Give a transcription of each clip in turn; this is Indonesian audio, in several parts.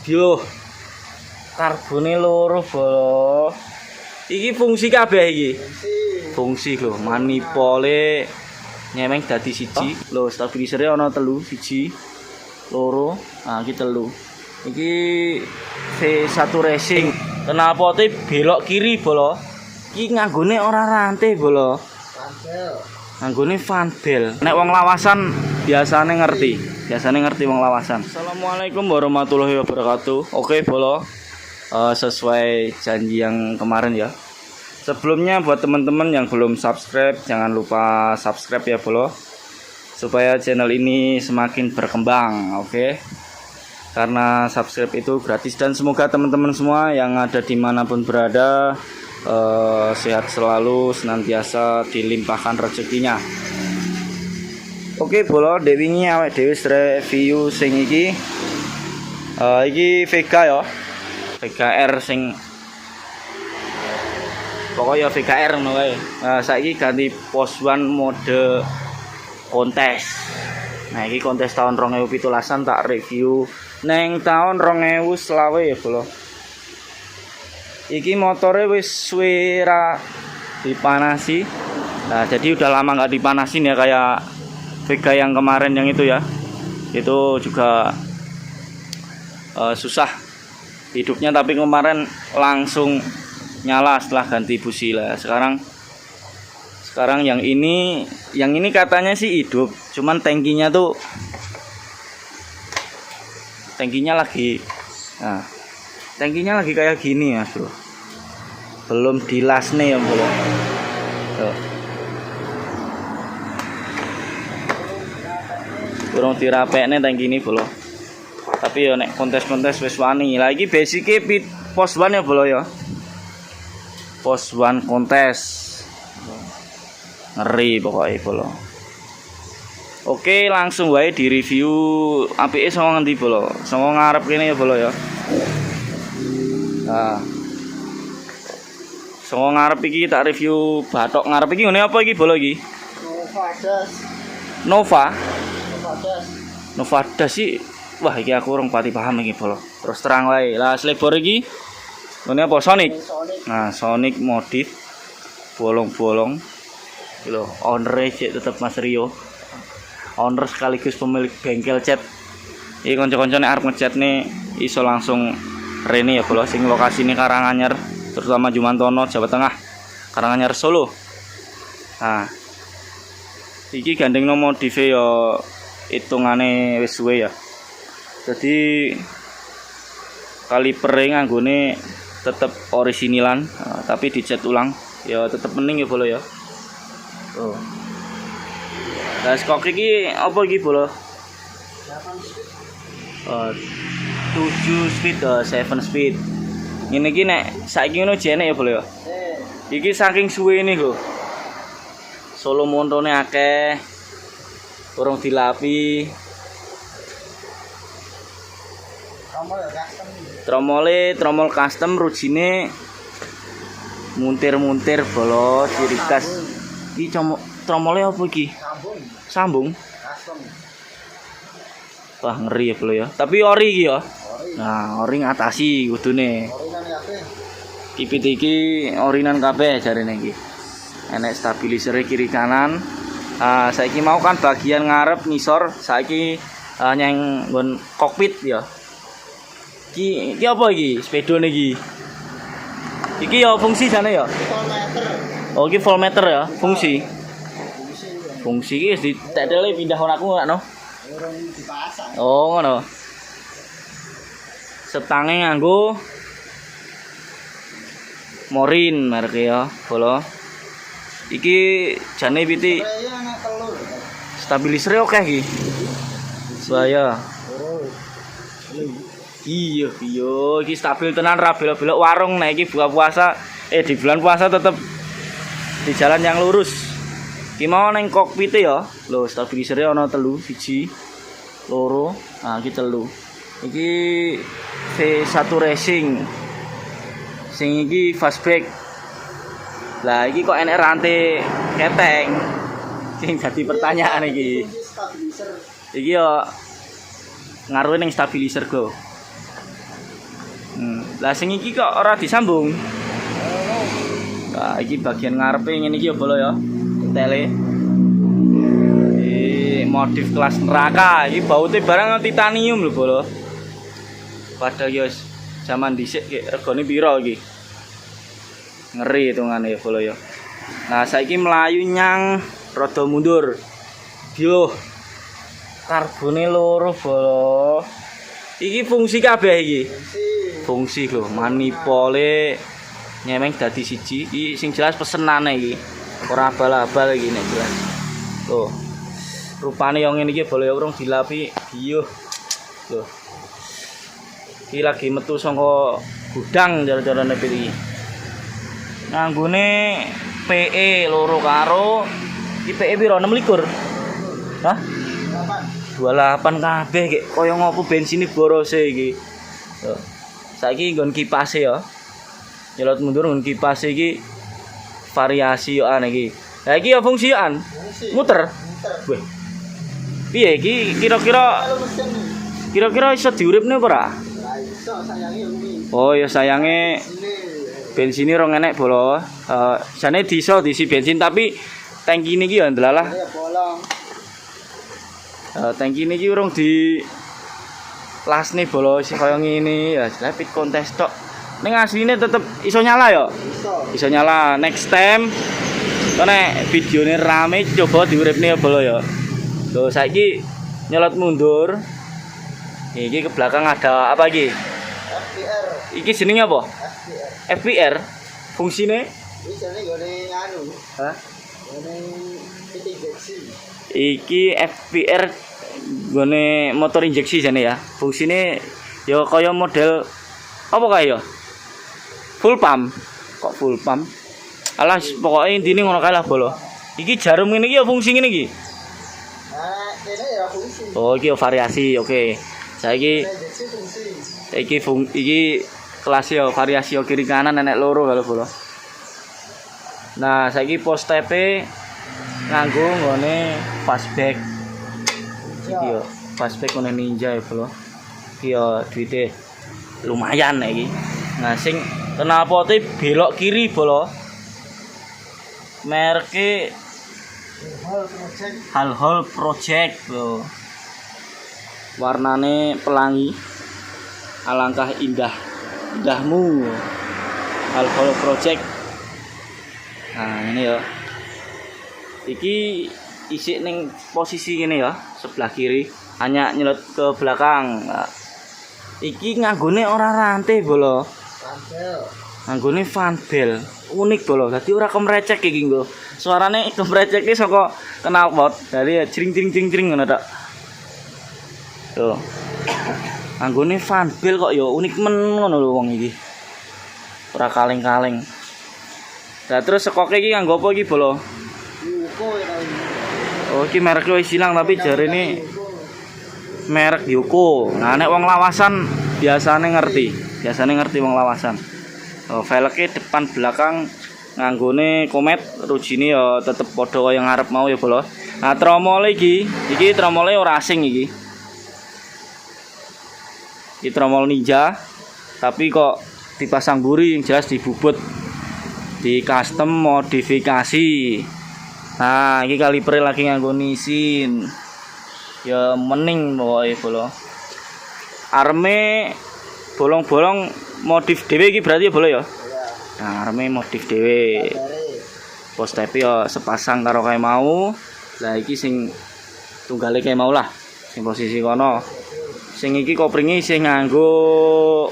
Yo, karbone loro bolo. Iki fungsi kabeh iki. Fungsi lho, manipole nyemeng dadi siji. Lho, stabilisernya ana telu, siji, loro, nah iki telu. Iki V1 Racing. Knalpote belok kiri bolo. Iki nganggone ora rantai bolo. Nganggone fanbel. Nek wong lawasan biasane ngerti. Biasane ngerti wong lawasan. Assalamualaikum warahmatullahi wabarakatuh. Oke bolo. Sesuai janji yang kemarin ya. Sebelumnya buat teman-teman yang belum subscribe, jangan lupa subscribe ya bolo, supaya channel ini semakin berkembang. Oke, karena subscribe itu gratis. Dan semoga teman-teman semua yang ada dimanapun berada sehat selalu, senantiasa dilimpahkan rezekinya. Oke bolo, dewingi awake dhewe review sing iki Vega ya, Vega R sing pokoknya VKR ngono kae. Saiki ganti Poswan mode kontes. Nah, iki kontes tahun 2017-an tak review neng tahun 2020 ya, Bro. Iki motore wis suwe ra dipanasi. Nah, jadi udah lama nggak dipanasin ya, kayak Vega yang kemarin yang itu ya. Itu juga susah hidupnya, tapi kemarin langsung nyala setelah ganti busi lah. Sekarang yang ini katanya sih hidup, cuman tangkinya lagi kayak gini ya bro, belum dilas nih ya bro. Tuh, kurang dirapek nih tangki ini bro, tapi ya nek kontes wis wani lagi. Basicnya Poswan ya bro ya, Poswan kontes ngeri pokoknya bolo. Oke, langsung wae di review apike songo ngendi bolo. Songo ngarep kene ya bolo ya. Nah, songo ngarep iki tak review batok ngarep iki ngene apa iki bolo iki? Nova Das sih. Wah, iki aku urung pati paham iki bolo. Terus terang wae. Lah selebor iki ngene apa Sonic? Nah, Sonic modif bolong-bolong. Lho, owner tetap Mas Rio. Owner sekaligus pemilik bengkel cat. Iki kanca-kancane arep ngecat nih iso langsung rene ya, Bro. Sing lokasine Karanganyar, terutama Jumantono, Jawa Tengah. Karanganyar Solo. Nah, iki gandengno modif ya hitungane wis suwe ya. Jadi kaliper nganggone tetep orisinilan, tapi dicat ulang ya tetep mending ya bolo ya. Oh. Nah, skok iki apa iki bolo? 7 speed, 7 speed. Ngene iki nek saiki ngono jenek ya bolo ya. Iki saking suwe ini lho. Solo montone akeh. Urung dilapi. Tromol custom, rujine muntir bolo, ciri khas. Iki tromolnya apa iki? Sambung. Wah, ngeri ya bolo ya. Tapi ori iki ya. Nah, ori ngatasi kudune. Kipit iki orinan kabeh jarene iki. Enek stabilizer kiri kanan. Saiki mau kan bagian ngarep ngisor, saiki nyeng nggon kokpit ya. Iki apa iki? Spedone iki. Iki ya fungsi jane ya. Oh, iki voltmeter ya, fungsi. Fungsi iki wis ditetele pindah kon aku ngono. Oh, ngono. Setange nganggo Morin merek ya, bolo. Iki jane piti. Stabilizer oke iki. Saya. Iya, iki stabil tenan ra belok-belok warung. Nah iki buka puasa di bulan puasa tetep di jalan yang lurus. Iki mau neng kokpit ya. Lho, stabilisernya ana telu, siji, loro, nah iki telu. Iki V1 Racing. Sing iki fastback. Lah iki kok enek rantai keteng. Sing dadi pertanyaan iki. Iki yo ngaruhin yang stabilizer go. Lah sing iki kok ora disambung. Nah, iki bagian ngarepe ngene iki ya bolo ya. Tele. Modif kelas neraka. Iki baute barang titanium lho bolo. Padahal ya zaman dhisik regane piro iki? Ngeri hitungane ya bolo ya. Nah, saiki melayu nyang rada mundur. Yo. Karbone loro bolo. Iki fungsi kabeh iki. Fungsi lho, manipole nyemeng dadi siji. Iki sing jelas pesenane iki. Ora abal-abal iki nek jelas. Tuh. Rupane yang ngene iki bolo ya urung dilapi. Iyo. Tuh. Iki lagi metu saka gudang cara-carane iki. Nganggone PE loro karo iki PE piro 26. Hah? 28 kabeh kek kaya ngopo bensine borose iki. Tuh. Saiki nggon kipase ya. Nyelot mundur nggon kipase iki variasi yo an iki. Lah iki ya fungsi yo an. Muter. Weh. Piye iki kira-kira iso diuripne apa ora? Iso sayange iki. Oh ya sayange bensin rong enek bolo. Jane diisi bensin tapi tangki niki ya ndelalah. Ya bolong. Tangki niki urung di lasne bolo sing kaya ngene ya jelas pit kontes tok. Ning asline tetep iso nyala ya? Iso nyala. Next time nek videone rame coba diuripne ya bolo ya. Loh saiki nyelot mundur. Iki ke belakang ada apa iki? FPR. Iki jenenge apa? FPR. Fungsine? Iki jenenge gone anu. Hah? Gone injeksi. Iki FPR gone motor injeksi jane ya. Fungsine ya kaya model apa kae ya? Full pump. Kok full pump? Alah pokoke intine ngono kae lah bolo. Iki jarum ngene iki ya fungsi ngene iki. Ini ya fungsi. Oh, iki variasi. Oke. Saiki Injeksi fungsi. iki kelas yo variasi yo kiri kanan enek loro kalau bolo. Nah, saiki post TP nganggo ngene fastback. Iki yo fastback ngene Ninja ya bolo. Iki yo duite lumayan nek iki. Nah, sing knalpote belok kiri bolo. Merke Hal Project lho. Warnane pelangi. Alangkah indahmu. Hal Project. Nah, ini ya. Iki isik ning posisi ngene ya, sebelah kiri. Hanya nyelot ke belakang. Nah, iki nganggone ora rantai bolo. Nganggone fan bell. Unik bolo. Dadi ora kemrecek iki nggo. Suarane kemrecek iki saka knalpot. Dadi jring ngono tok. Tuh. Anggone fan bell kok ya unik men ngono lho wong iki. Ora kaleng-kaleng. Lah terus sekoke iki nganggo apa iki bolo? Yuko ya. Oh iki merek wis ilang tapi jarene merek Yuko. Nah nek wong lawasan biasane ngerti wong lawasan. Oh velge depan belakang nganggone Komet, rujine ya tetep padha kaya ngarep mau ya bolo. Nah tromole iki tromole ora asing iki. Iki tromol Ninja tapi kok dipasang buri yang jelas dibubut di custom modifikasi. Nah iki kaliper lagi nganggo nisin ya mening pokoke bolo. Arme bolong-bolong modif dhewe iki berarti ya bolo ya. Nah arme modif dhewe. Post TP ya sepasang karo kae mau. Lah iki sing tunggale kae mau lah sing posisi kono. Sing iki kopringe isih nganggo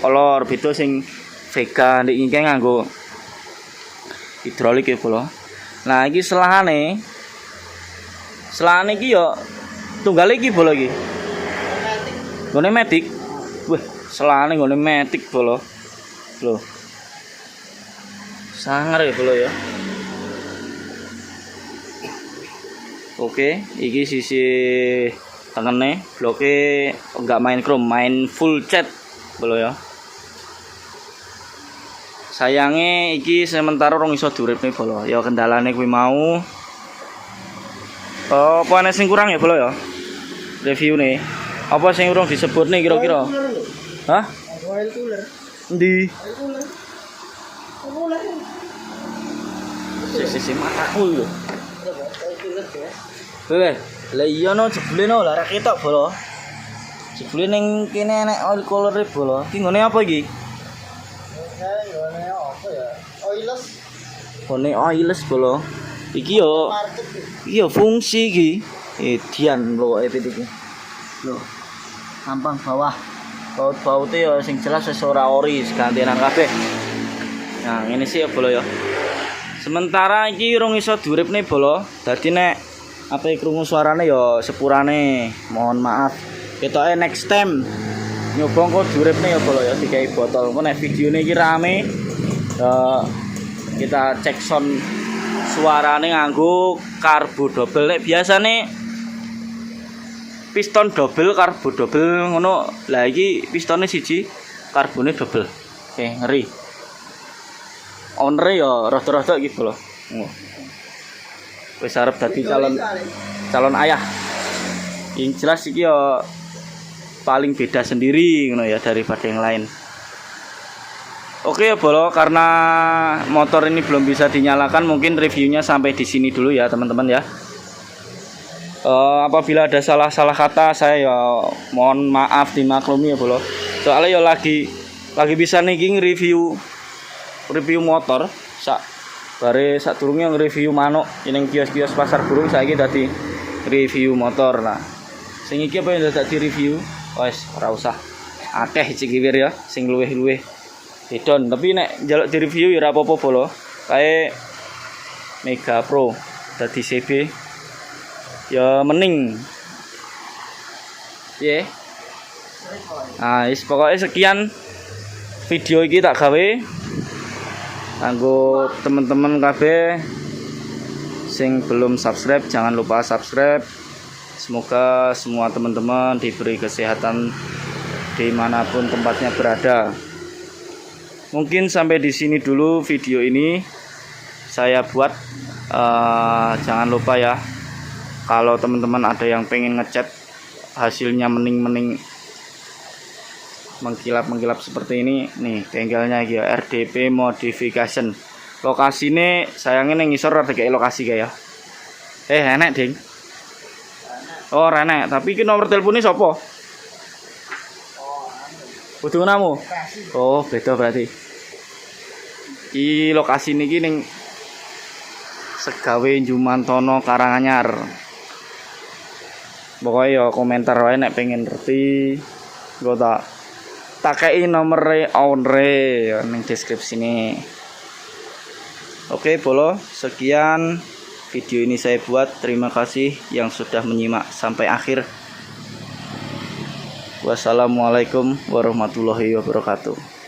olor, beda sing Vega ndek iki nganggo hidrolik ya bolo. Nah iki selahane iki ya tunggale iki bolo iki. Gone Matic. Wah, selahane gone Matic bolo. Lho. Sangar ya bolo ya. Oke, iki sisi tengene bloke enggak main chrome, main full cat bolo ya. Sayange iki sementara rong iso diuripne bolo. Ya kendalane kuwi mau. Apa ana sing kurang ya bolo ya? Reviewne. Apa sing urung disebutne kira-kira? Hah? Oil cooler. Endi? Aku lah. Aku lah. Sisi mataku lho. Aku lah ya. Weh, lah iya no jebule no lah ra ketok bolo. Jebule ning kene enek oil color bolo. Ki ngene apa iki? Saya ngene apa ya? Oiles Ngene oiles bolo. Iki yo market. iya fungsi iki. Dian pokoke pit iki. Lho. Gampang bawah. Baut-baute ya sing jelas wis ora ori, gantian kabeh. Nah, ngene sih ya bolo ya. Sementara iki urung iso duripne bolo. Dadi nek apa krungu suarane ya sepurane. Mohon maaf. Ketoke next time nyoba kok duripne ya bolo ya dikai botol. Engko nek videone iki rame kita cek sound suarane nganggo karbo double. Nek biasane piston double karbo double ngono. Lah iki pistone siji karbone double. Oke, ngeri. Onre ya rada-rada iki bolo. Wis arep dadi calon ayah. Yang jelas iki ya paling beda sendiri ngono ya daripada yang lain. Oke ya bolo, karena motor ini belum bisa dinyalakan, mungkin reviewnya sampai di sini dulu ya teman-teman ya. Apabila ada salah-salah kata saya ya mohon maaf, dimaklumi ya bolo. Soalnya ya lagi bisa nih review motor bare sadurunge nge-review manuk ning kios-kios pasar burung, saiki dadi review motor. Nah, sing iki apa yang dadi review? Wes ora usah akeh iki wir ya, sing luwih-luwih hedon. Tapi nek njaluk di-review ya ora apa-apa bolo. Kae Mega Pro dadi CB ya mending. Piye? Nah, wis pokoke sekian video iki tak gawe kanggo teman-teman kabeh sing belum subscribe, jangan lupa subscribe. Semoga semua teman-teman diberi kesehatan dimanapun tempatnya berada. Mungkin sampai di sini dulu video ini saya buat. Jangan lupa ya, kalau teman-teman ada yang pengen ngecat hasilnya mending mengkilap seperti ini nih, bengkelnya ya RDP Modification. Lokasine sayangnya ning ngisor ada kayak lokasi kayak enek ding. Oh renek, tapi iki nomor teleponnya sapa? Kudu namu. Oh beda berarti. Iki lokasi niki ning Segawe Jumantono Karanganyar. Pokoknya ya komentar wae nek pengen ngerti. Engko tak kei nomere owner ning deskripsi ini. Oke bolo, sekian video ini saya buat. Terima kasih yang sudah menyimak sampai akhir. Wassalamualaikum warahmatullahi wabarakatuh.